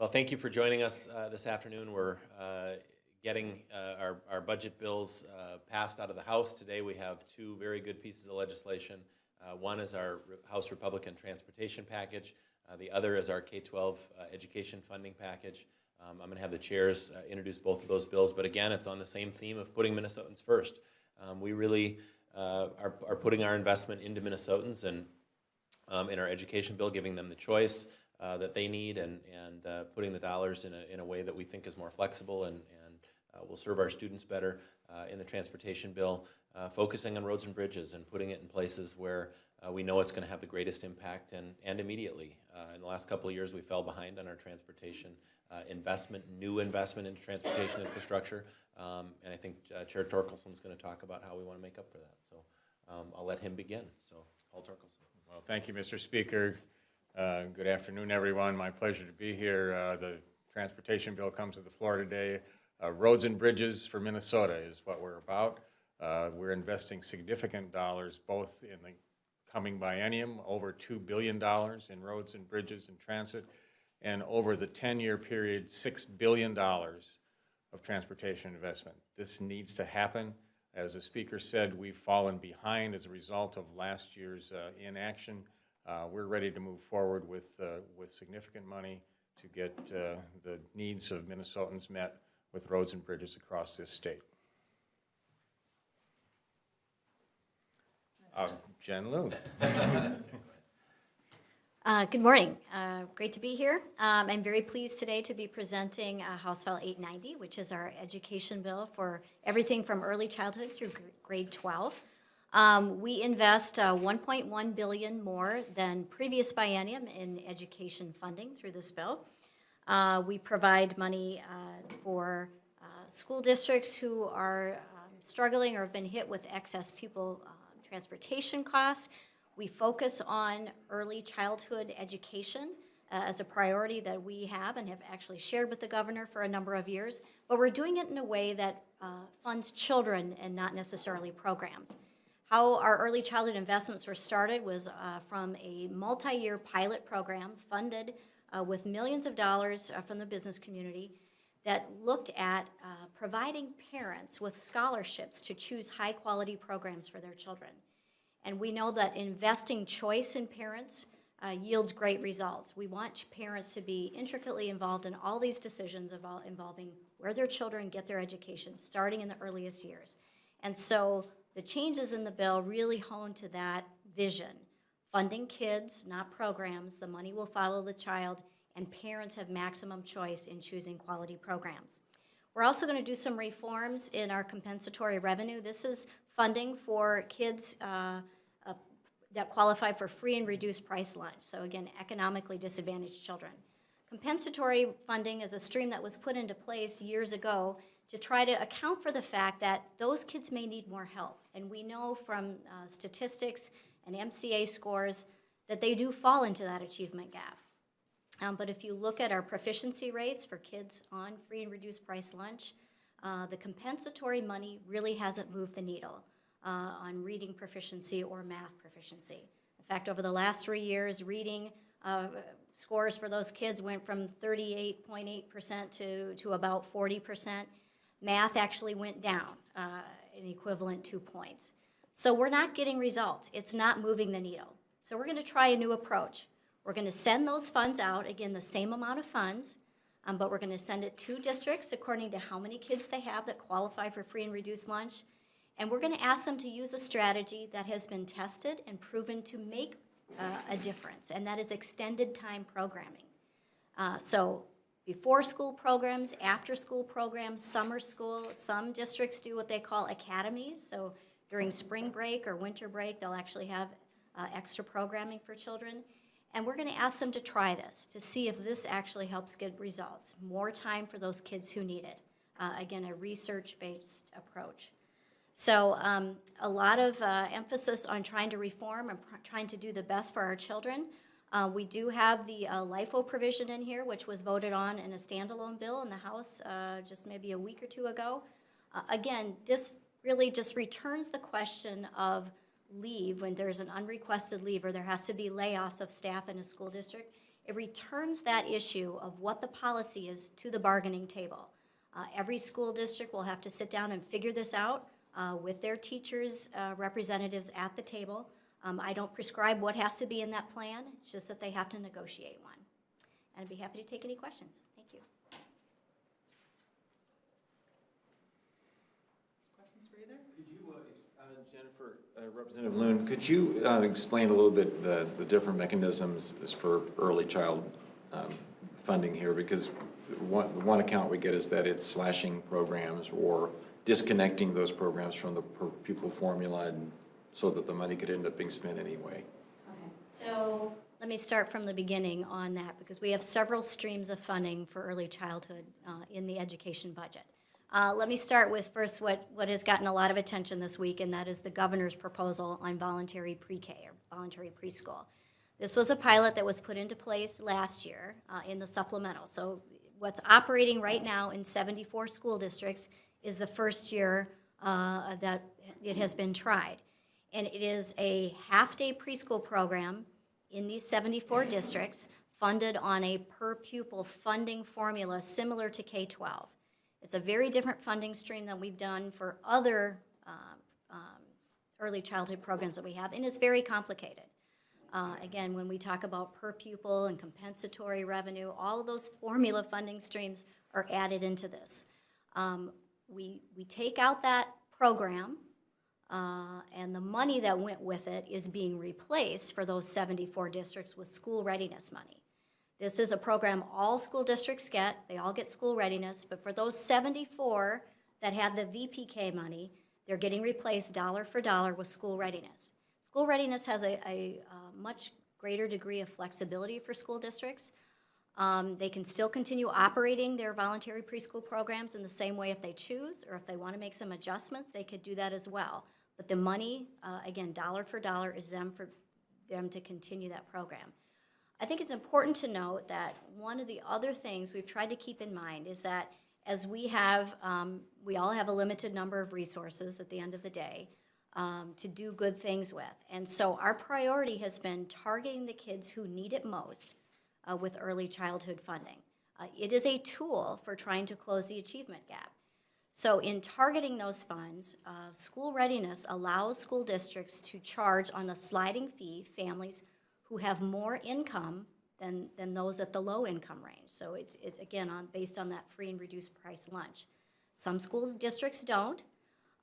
Well, thank you for joining us this afternoon. We're getting our budget bills passed out of the House. Today we have two very good pieces of legislation. One is our House Republican Transportation Package. The other is our K-12 education funding package. I'm going to have the chairs introduce both of those bills, but again, it's on the same theme of putting Minnesotans first. We really are putting our investment into Minnesotans and in our education bill, giving them the choice that they need and putting the dollars in a way that we think is more flexible and will serve our students better. In the transportation bill, focusing on roads and bridges and putting it in places where we know it's going to have the greatest impact and immediately. In the last couple of years, we fell behind on our transportation new investment into transportation infrastructure, and I think Chair Torkelson is going to talk about how we want to make up for that. So I'll let him begin. So, Paul Torkelson. Well, thank you, Mr. Speaker. Good afternoon, everyone. My pleasure to be here. The transportation bill comes to the floor today. Roads and bridges for Minnesota is what we're about. We're investing significant dollars both in the coming biennium, over $2 billion in roads and bridges and transit, and over the 10-year period, $6 billion of transportation investment. This needs to happen. As the speaker said, we've fallen behind as a result of last year's inaction. We're ready to move forward with significant money to get the needs of Minnesotans met with roads and bridges across this state. Jen Loon. Good morning. Great to be here. I'm very pleased today to be presenting House File 890, which is our education bill for everything from early childhood through grade 12. We invest $1.1 billion more than previous biennium in education funding through this bill. We provide money for school districts who are struggling or have been hit with excess pupil transportation costs. We focus on early childhood education as a priority that we have and have actually shared with the governor for a number of years, but we're doing it in a way that funds children and not necessarily programs. How our early childhood investments were started was from a multi-year pilot program funded with millions of dollars from the business community that looked at providing parents with scholarships to choose high-quality programs for their children. And we know that investing choice in parents yields great results. We want parents to be intricately involved in all these decisions involving where their children get their education, starting in the earliest years. And so the changes in the bill really hone to that vision. Funding kids, not programs. The money will follow the child, and parents have maximum choice in choosing quality programs. We're also going to do some reforms in our compensatory revenue. This is funding for kids that qualify for free and reduced price lunch. So again, economically disadvantaged children. Compensatory funding is a stream that was put into place years ago to try to account for the fact that those kids may need more help. And we know from statistics and MCA scores that they do fall into that achievement gap. But if you look at our proficiency rates for kids on free and reduced price lunch, the compensatory money really hasn't moved the needle on reading proficiency or math proficiency. In fact, over the last 3 years, reading scores for those kids went from 38.8% to about 40%. Math actually went down an equivalent 2 points. So we're not getting results. It's not moving the needle. So we're going to try a new approach. We're going to send those funds out, again, the same amount of funds, but we're going to send it to districts according to how many kids they have that qualify for free and reduced lunch. And we're going to ask them to use a strategy that has been tested and proven to make a difference, and that is extended time programming. So before school programs, after school programs, summer school, some districts do what they call academies. So during spring break or winter break, they'll actually have extra programming for children. And we're going to ask them to try this to see if this actually helps get results. More time for those kids who need it. Again, a research-based approach. So a lot of emphasis on trying to reform and trying to do the best for our children. We do have the LIFO provision in here, which was voted on in a standalone bill in the House just maybe a week or two ago. Again, this really just returns the question of leave when there's an unrequested leave or there has to be layoffs of staff in a school district. It returns that issue of what the policy is to the bargaining table. Every school district will have to sit down and figure this out with their teachers' representatives at the table. I don't prescribe what has to be in that plan, it's just that they have to negotiate one. And I'd be happy to take any questions. Thank you. Questions for either? Could you, Jenifer, Representative Loon, could you explain a little bit the different mechanisms for early child funding here? Because one account we get is that it's slashing programs or disconnecting those programs from the per pupil formula, and so that the money could end up being spent anyway. Okay. So let me start from the beginning on that, because we have several streams of funding for early childhood in the education budget. Let me start with first what has gotten a lot of attention this week, and that is the governor's proposal on voluntary pre-K or voluntary preschool. This was a pilot that was put into place last year in the supplemental. So what's operating right now in 74 school districts is the first year that it has been tried. And it is a half-day preschool program in these 74 districts funded on a per-pupil funding formula similar to K-12. It's a very different funding stream than we've done for other early childhood programs that we have, and it's very complicated. Again, when we talk about per pupil and compensatory revenue, all of those formula funding streams are added into this. We take out that program, and the money that went with it is being replaced for those 74 districts with school readiness money. This is a program all school districts get. They all get school readiness, but for those 74 that had the VPK money, they're getting replaced dollar for dollar with school readiness. School readiness has a much greater degree of flexibility for school districts. They can still continue operating their voluntary preschool programs in the same way if they choose, or if they want to make some adjustments, they could do that as well. But the money, again, dollar for dollar, is for them to continue that program. I think it's important to note that one of the other things we've tried to keep in mind is that as we all have a limited number of resources at the end of the day to do good things with. And so our priority has been targeting the kids who need it most with early childhood funding. It is a tool for trying to close the achievement gap. So in targeting those funds, school readiness allows school districts to charge on a sliding fee families who have more income than those at the low income range. So it's again based on that free and reduced price lunch. Some school districts don't,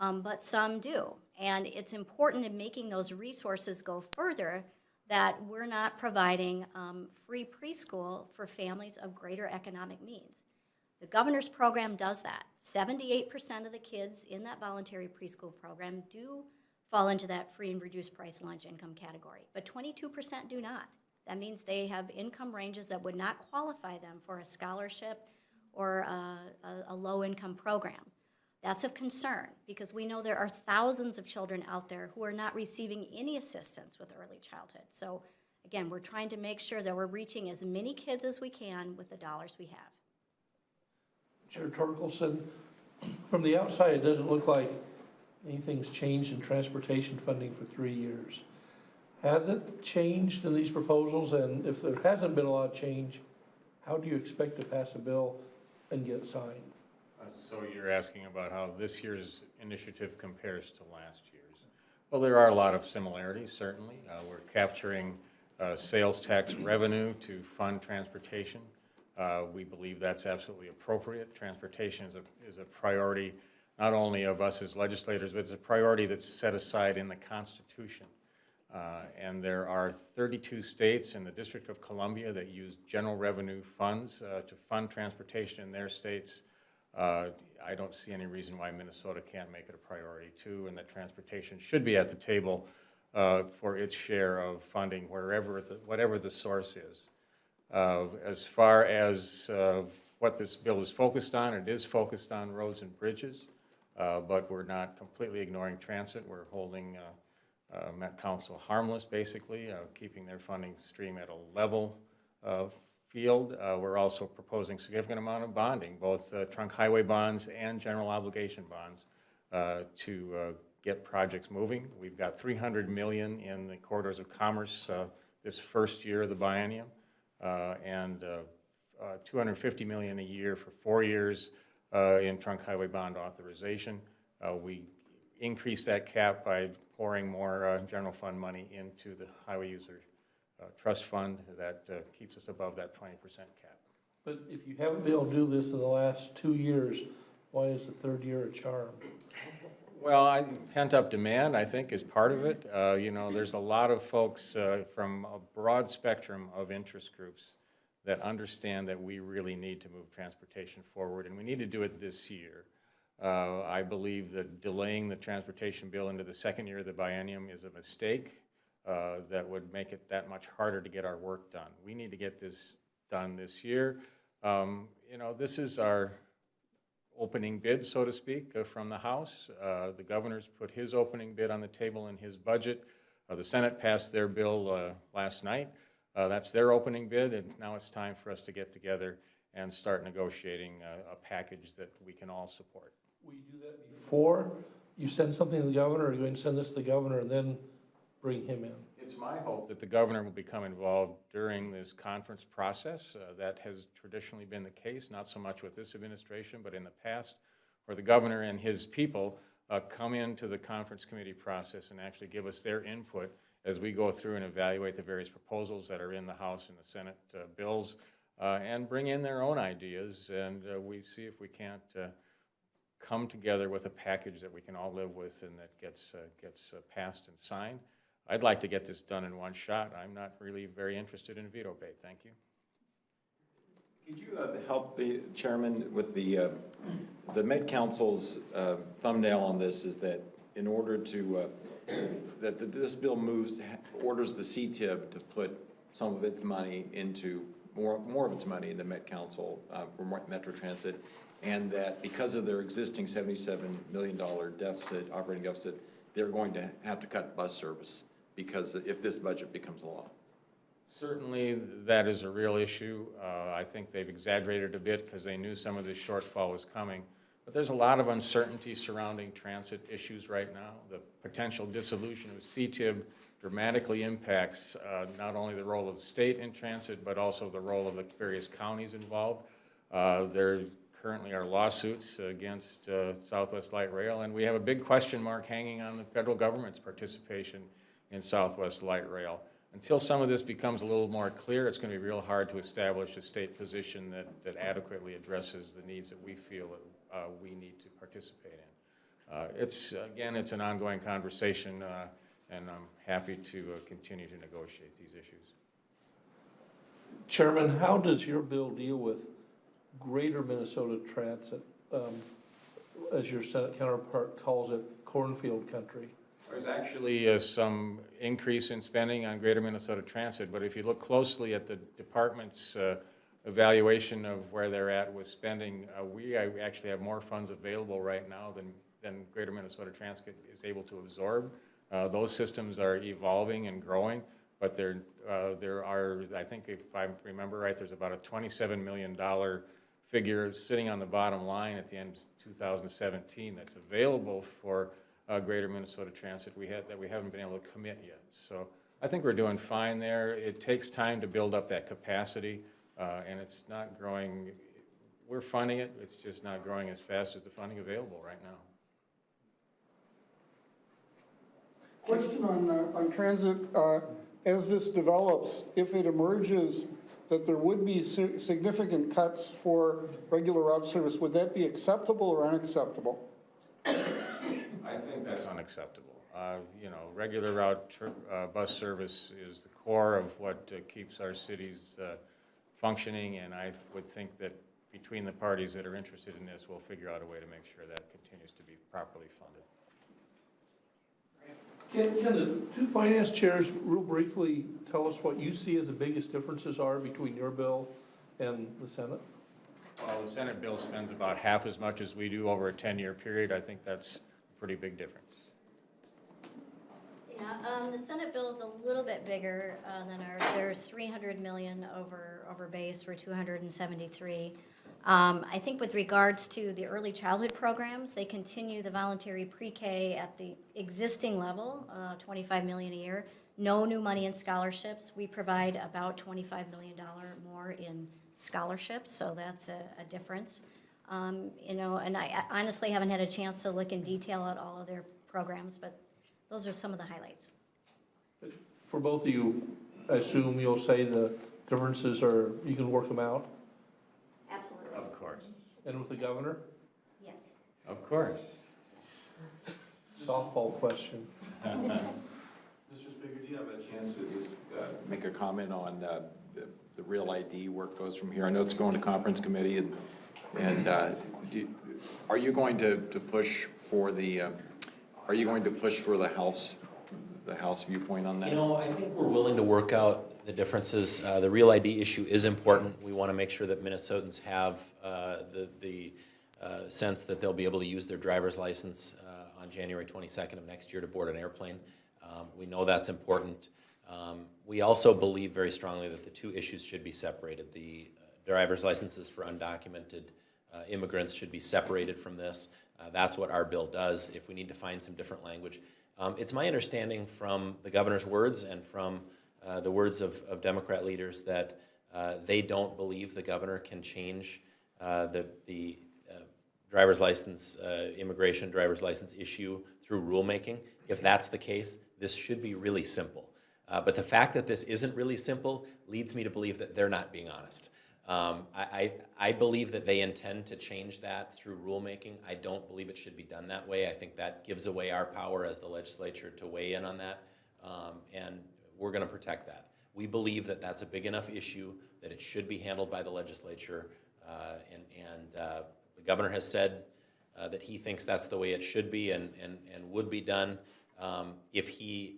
but some do. And it's important in making those resources go further that we're not providing free preschool for families of greater economic means. The governor's program does that. 78% of the kids in that voluntary preschool program do fall into that free and reduced price lunch income category, but 22% do not. That means they have income ranges that would not qualify them for a scholarship or a low-income program. That's of concern because we know there are thousands of children out there who are not receiving any assistance with early childhood. So again, we're trying to make sure that we're reaching as many kids as we can with the dollars we have. Chair Torkelson, from the outside, it doesn't look like anything's changed in transportation funding for 3 years. Has it changed in these proposals? And if there hasn't been a lot of change, how do you expect to pass a bill and get it signed? So you're asking about how this year's initiative compares to last year's. Well, there are a lot of similarities, certainly. We're capturing sales tax revenue to fund transportation. We believe that's absolutely appropriate. Transportation is a priority not only of us as legislators, but it's a priority that's set aside in the Constitution. And there are 32 states and the District of Columbia that use general revenue funds to fund transportation in their states. I don't see any reason why Minnesota can't make it a priority too, and that transportation should be at the table for its share of funding whatever the source is. As far as what this bill is focused on, it is focused on roads and bridges, but we're not completely ignoring transit. We're holding Met Council harmless, basically, keeping their funding stream at a level field. We're also proposing significant amount of bonding, both trunk highway bonds and general obligation bonds to get projects moving. We've got $300 million in the corridors of commerce this first year of the biennium. and $250 million a year for 4 years in trunk highway bond authorization. We increased that cap by pouring more general fund money into the highway user trust fund that keeps us above that 20% cap. But if you haven't been able to do this in the last 2 years, why is the third year a charm? Well, pent-up demand, I think, is part of it. You know, there's a lot of folks from a broad spectrum of interest groups that understand that we really need to move transportation forward, and we need to do it this year. I believe that delaying the transportation bill into the second year of the biennium is a mistake that would make it that much harder to get our work done. We need to get this done this year. You know, this is our opening bid, so to speak, from the House. The governor's put his opening bid on the table in his budget. The Senate passed their bill last night. That's their opening bid, and now it's time for us to get together and start negotiating a package that we can all support. Will you do that before you send something to the governor, or are you going to send this to the governor and then bring him in? It's my hope that the governor will become involved during this conference process. That has traditionally been the case, not so much with this administration, but in the past, where the governor and his people come into the conference committee process and actually give us their input as we go through and evaluate the various proposals that are in the House and the Senate bills, and bring in their own ideas, and we see if we can't come together with a package that we can all live with and that gets passed and signed. I'd like to get this done in one shot. I'm not really very interested in a veto bait. Thank you. Could you help the chairman with the Met Council's thumbnail on this is that in order to, that this bill orders the CTIB to put some of its money into, more of its money into Met Council for Metro Transit, and that because of their existing $77 million deficit, operating deficit, they're going to have to cut bus service because if this budget becomes law. Certainly, that is a real issue. I think they've exaggerated a bit because they knew some of this shortfall was coming. But there's a lot of uncertainty surrounding transit issues right now. The potential dissolution of CTIB dramatically impacts not only the role of the state in transit, but also the role of the various counties involved. There currently are lawsuits against Southwest Light Rail, and we have a big question mark hanging on the federal government's participation in Southwest Light Rail. Until some of this becomes a little more clear, it's going to be real hard to establish a state position that adequately addresses the needs that we feel that we need to participate in. Again, it's an ongoing conversation, and I'm happy to continue to negotiate these issues. Chairman, how does your bill deal with Greater Minnesota Transit, as your Senate counterpart calls it, cornfield country? There's actually some increase in spending on Greater Minnesota Transit, but if you look closely at the department's evaluation of where they're at with spending, we actually have more funds available right now than Greater Minnesota Transit is able to absorb. Those systems are evolving and growing, but there are, I think if I remember right, there's about a $27 million figure sitting on the bottom line at the end of 2017 that's available for Greater Minnesota Transit that we haven't been able to commit yet. So I think we're doing fine there. It takes time to build up that capacity, and it's not growing. We're funding it. It's just not growing as fast as the funding available right now. Question on transit. As this develops, if it emerges that there would be significant cuts for regular route service, would that be acceptable or unacceptable? I think that's unacceptable. You know, regular route bus service is the core of what keeps our cities functioning, and I would think that between the parties that are interested in this, we'll figure out a way to make sure that continues to be properly funded. Can the two finance chairs real briefly tell us what you see as the biggest differences are between your bill and the Senate? Well, the Senate bill spends about half as much as we do over a 10-year period. I think that's a pretty big difference. Yeah, the Senate bill is a little bit bigger than ours. They're $300 million over base. We're 273. I think with regards to the early childhood programs, they continue the voluntary pre-K at the existing level, $25 million a year. No new money in scholarships. We provide about $25 million more in scholarships, so that's a difference. You know, and I honestly haven't had a chance to look in detail at all of their programs, but those are some of the highlights. For both of you, I assume you'll say the differences are, you can work them out? Absolutely. Of course. And with the governor? Yes. Of course. Softball question. Mr. Speaker, do you have a chance to just make a comment on the real ID, where it goes from here? I know it's going to conference committee, and are you going to push for the House viewpoint on that? You know, I think we're willing to work out the differences. The real ID issue is important. We want to make sure that Minnesotans have the sense that they'll be able to use their driver's license on January 22nd of next year to board an airplane. We know that's important. We also believe very strongly that the two issues should be separated. The driver's licenses for undocumented immigrants should be separated from this. That's what our bill does. If we need to find some different language. It's my understanding from the governor's words and from the words of Democrat leaders that they don't believe the governor can change the driver's license, immigration driver's license issue through rulemaking. If that's the case, this should be really simple. But the fact that this isn't really simple leads me to believe that they're not being honest. I believe that they intend to change that through rulemaking. I don't believe it should be done that way. I think that gives away our power as the legislature to weigh in on that, and we're going to protect that. We believe that that's a big enough issue that it should be handled by the legislature, and the governor has said that he thinks that's the way it should be and would be done. If he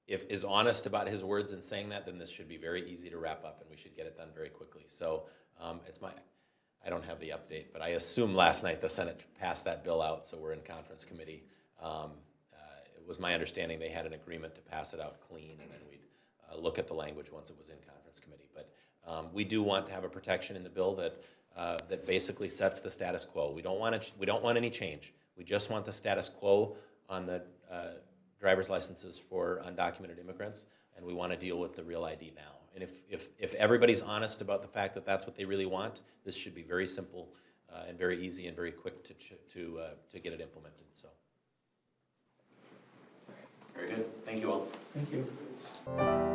is honest about his words in saying that, then this should be very easy to wrap up and we should get it done very quickly. So I don't have the update, but I assume last night the Senate passed that bill out, so we're in conference committee. It was my understanding they had an agreement to pass it out clean, and then we'd look at the language once it was in conference committee. But we do want to have a protection in the bill that basically sets the status quo. We don't want any change. We just want the status quo on the driver's licenses for undocumented immigrants, and we want to deal with the real ID now. And if everybody's honest about the fact that that's what they really want, this should be very simple and very easy and very quick to get it implemented. So, very good. Thank you all. Thank you.